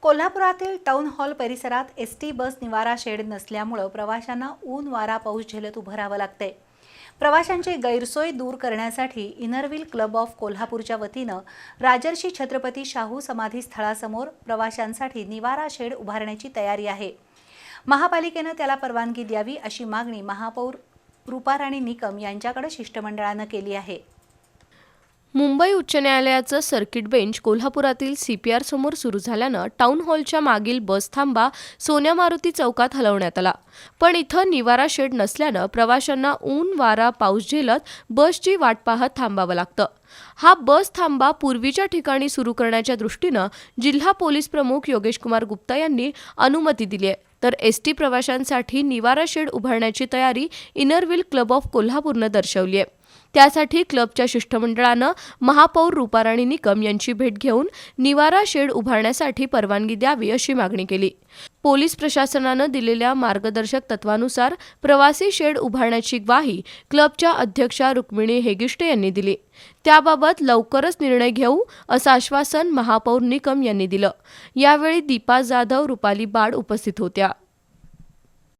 कोल्हापुरातील town hall परिसरात ST bus निवारा शेड नसल्यामुळे प्रवाशांना ऊन वारा पाऊस झेलत उभं राहावं लागतंय। प्रवाशांची गैरसोय दूर करण्यासाठी इनरव्हील क्लब ऑफ कोल्हापूरच्या वतीनं राजर्षी छत्रपती शाहू समाधी स्थळासमोर प्रवाशांसाठी निवारा शेड उभारण्याची तयारी आहे। महापालिकेनं त्याला परवानगी द्यावी अशी मागणी महापौर रूपाराणी निकम यांच्याकडे शिष्टमंडळानं केली आहे। मुंबई उच्च न्यायालयाचं सर्किट बेंच कोल्हापुरातील सीपीआर समोर सुरू झाल्यानं टाउन हॉलच्या मागील बस थांबा सोन्या मारुती चौकात हलवण्यात आला। पण इथं निवारा शेड नसल्यानं प्रवाशांना ऊन वारा पाऊस झेलत बसची वाट पाहत थांबावं लागतं। हा बस थांबा पूर्वीच्या ठिकाणी सुरू करण्याच्या दृष्टीनं जिल्हा पोलीस प्रमुख योगेश कुमार गुप्ता यांनी अनुमती दिली आहे। तर एसटी प्रवाशांसाठी निवारा शेड उभारण्याची तयारी इनरव्हील क्लब ऑफ कोल्हापूरनं दर्शवली आहे। त्यासाठी क्लबच्या शिष्टमंडळानं महापौर रूपाराणी निकम यांची भेट घेऊन निवारा शेड उभारण्यासाठी परवानगी द्यावी अशी मागणी केली। पोलीस प्रशासनानं दिलेल्या मार्गदर्शक तत्वानुसार प्रवासी शेड उभारण्याची ग्वाही क्लबच्या अध्यक्षा रुक्मिणी हेगिष्टे यांनी दिली। त्याबाबत लवकरच निर्णय घेऊ असं आश्वासन महापौर निकम यांनी दिलं। यावेळी दीपा जाधव, रुपाली बाड उपस्थित होत्या।